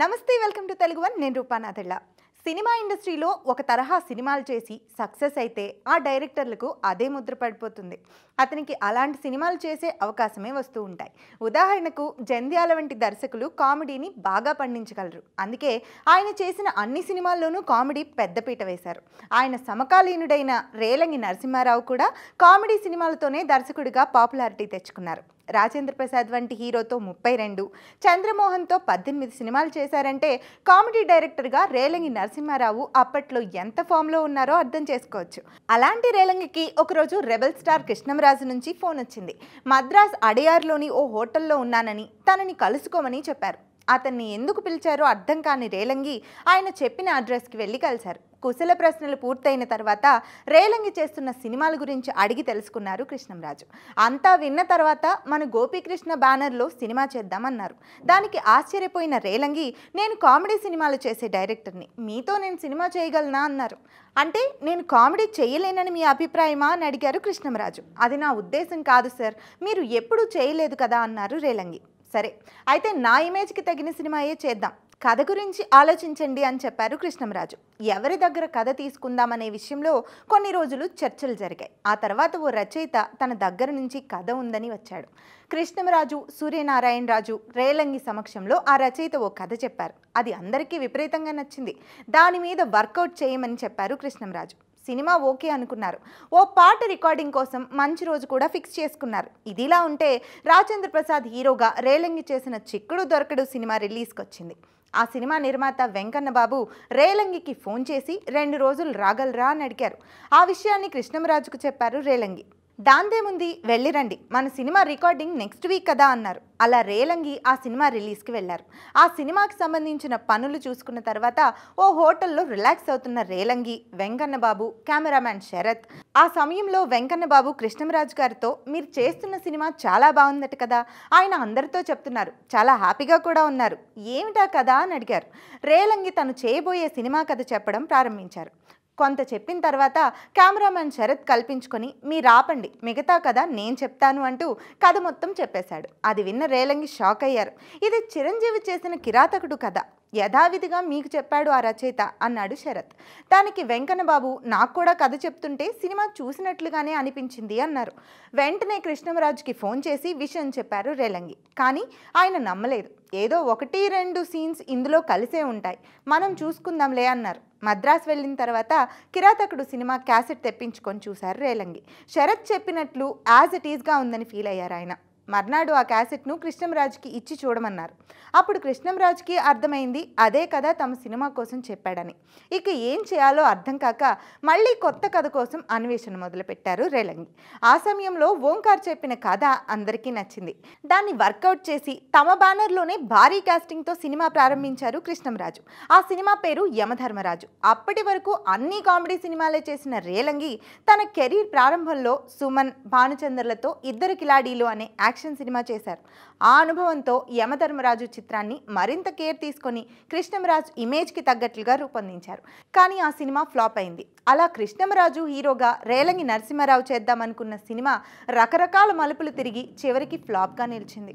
నమస్తే welcome to Telugu one నేను రూపానాథళ్ళ cinema ఇండస్ట్రీలో ఒక తరహా సినిమాలు చేసి సక్సెస్ అయితే ఆ డైరెక్టర్లకు అదే ముద్ర పడిపోతుంది. అతనికి అలాంటి సినిమాలు చేసే అవకాశమే వస్తూ ఉంటాయి. ఉదాహరణకు జంధ్యాల వంటి దర్శకులు కామెడీని బాగా పండించగలరు. అందుకే ఆయన చేసిన అన్ని సినిమాల్లోనూ కామెడీ పెద్దపీట వేశారు. ఆయన సమకాలీనుడైన రేలంగి నరసింహారావు కూడా కామెడీ సినిమాలతోనే దర్శకుడిగా పాపులారిటీ తెచ్చుకున్నారు. రాజేంద్ర ప్రసాద్ వంటి హీరోతో 32, చంద్రమోహన్తో 18 సినిమాలు చేశారంటే కామెడీ డైరెక్టర్గా రేలంగి నరసింహారావు అప్పట్లో ఎంత ఫామ్లో ఉన్నారో అర్థం చేసుకోవచ్చు. అలాంటి రేలంగికి ఒకరోజు రెబల్ స్టార్ కృష్ణంరాజు నుంచి ఫోన్ వచ్చింది. మద్రాస్ అడియార్లోని ఓ హోటల్లో ఉన్నానని, తనని కలుసుకోమని చెప్పారు. అతన్ని ఎందుకు పిలిచారో అర్థం కాని రేలంగి ఆయన చెప్పిన అడ్రస్కి వెళ్ళి కలిశారు. కుశల ప్రశ్నలు పూర్తయిన తర్వాత రేలంగి చేస్తున్న సినిమాల గురించి అడిగి తెలుసుకున్నారు కృష్ణంరాజు. అంతా విన్న తర్వాత మన గోపీకృష్ణ బ్యానర్లో సినిమా చేద్దామన్నారు. దానికి ఆశ్చర్యపోయిన రేలంగి, నేను కామెడీ సినిమాలు చేసే డైరెక్టర్ని, మీతో నేను సినిమా చేయగలనా అన్నారు. అంటే నేను కామెడీ చేయలేనని మీ అభిప్రాయమా అని అడిగారు కృష్ణంరాజు. అది నా ఉద్దేశం కాదు సార్, మీరు ఎప్పుడూ చేయలేదు కదా అన్నారు రేలంగి. సరే అయితే నా ఇమేజ్కి తగిన సినిమాయే చేద్దాం, కథ గురించి ఆలోచించండి అని చెప్పారు కృష్ణంరాజు. ఎవరి దగ్గర కథ తీసుకుందామనే విషయంలో కొన్ని రోజులు చర్చలు జరిగాయి. ఆ తర్వాత ఓ రచయిత తన దగ్గర నుంచి కథ ఉందని వచ్చాడు. కృష్ణంరాజు, సూర్యనారాయణరాజు, రేలంగి సమక్షంలో ఆ రచయిత ఓ కథ చెప్పారు. అది అందరికీ విపరీతంగా నచ్చింది. దాని మీద వర్కౌట్ చేయమని చెప్పారు కృష్ణంరాజు. సినిమా ఓకే అనుకున్నారు. ఓ పాట రికార్డింగ్ కోసం మంచి రోజు కూడా ఫిక్స్ చేసుకున్నారు. ఇదిలా ఉంటే రాజేంద్ర ప్రసాద్ హీరోగా రేలంగి చేసిన చిక్కుడు దొరకడు సినిమా రిలీజ్కి వచ్చింది. ఆ సినిమా నిర్మాత వెంకన్న బాబు రేలంగికి ఫోన్ చేసి 2 రోజులు రాగలరా అని అడిగారు. ఆ విషయాన్ని కృష్ణంరాజుకు చెప్పారు రేలంగి. దాందేముంది, వెళ్ళిరండి, మన సినిమా రికార్డింగ్ నెక్స్ట్ వీక్ కదా అన్నారు. అలా రేలంగి ఆ సినిమా రిలీజ్కి వెళ్ళారు. ఆ సినిమాకి సంబంధించిన పనులు చూసుకున్న తర్వాత ఓ హోటల్లో రిలాక్స్ అవుతున్న రేలంగి, వెంకన్నబాబు, కెమెరామ్యాన్ శరత్. ఆ సమయంలో వెంకన్నబాబు కృష్ణంరాజు గారితో, మీరు చేస్తున్న సినిమా చాలా బాగుందట కదా, ఆయన అందరితో చెప్తున్నారు, చాలా హ్యాపీగా కూడా ఉన్నారు, ఏమిటా కదా అని అడిగారు. రేలంగి తను చేయబోయే సినిమా కథ చెప్పడం ప్రారంభించారు. కొంత చెప్పిన తర్వాత కెమెరామెన్ శరత్ కల్పించుకొని, మీరు ఆపండి, మిగతా కథ నేను చెప్తాను అంటూ కథ మొత్తం చెప్పేశాడు. అది విన్న రేలంగి షాక్ అయ్యారు. ఇది చిరంజీవి చేసిన కిరాతకుడు కథ, యథావిధిగా మీకు చెప్పాడు ఆ రచయిత అన్నాడు శరత్. దానికి వెంకన్నబాబు, నాకు కూడా కథ చెప్తుంటే సినిమా చూసినట్లుగానే అనిపించింది అన్నారు. వెంటనే కృష్ణంరాజుకి ఫోన్ చేసి విషయం చెప్పారు రేలంగి. కానీ ఆయన నమ్మలేదు. ఏదో 1-2 సీన్స్ ఇందులో కలిసే ఉంటాయి, మనం చూసుకుందాంలే అన్నారు. మద్రాస్ వెళ్ళిన తర్వాత కిరాతకుడు సినిమా క్యాసెట్ తెప్పించుకొని చూశారు రేలంగి. శరత్ చెప్పినట్లు యాజ్ ఇట్ ఈజ్గా ఉందని ఫీల్ అయ్యారు ఆయన. మర్నాడు ఆ క్యాసెట్ను కృష్ణంరాజుకి ఇచ్చి చూడమన్నారు. అప్పుడు కృష్ణంరాజుకి అర్థమైంది అదే కథ తమ సినిమా కోసం చెప్పాడని. ఇక ఏం చేయాలో అర్థం కాక మళ్ళీ కొత్త కథ కోసం అన్వేషణ మొదలుపెట్టారు రేలంగి. ఆ సమయంలో ఓంకార్ చెప్పిన కథ అందరికీ నచ్చింది. దాన్ని వర్కౌట్ చేసి తమ బ్యానర్లోనే భారీ కాస్టింగ్తో సినిమా ప్రారంభించారు కృష్ణంరాజు. ఆ సినిమా పేరు యమధర్మరాజు. అప్పటి వరకు అన్ని కామెడీ సినిమాలే చేసిన రేలంగి తన కెరీర్ ప్రారంభంలో సుమన్, భానుచందర్లతో 2 కిలాడీలు అనే యాక్షన్ సినిమా చేశారు. ఆ అనుభవంతో యమధర్మరాజు చిత్రాన్ని మరింత కేర్ తీసుకొని కృష్ణంరాజు ఇమేజ్కి తగ్గట్లుగా రూపొందించారు. కానీ ఆ సినిమా ఫ్లాప్ అయింది. అలా కృష్ణంరాజు హీరోగా రేలంగి నరసింహారావు చేద్దామనుకున్న సినిమా రకరకాల మలుపులు తిరిగి చివరికి ఫ్లాప్గా నిలిచింది.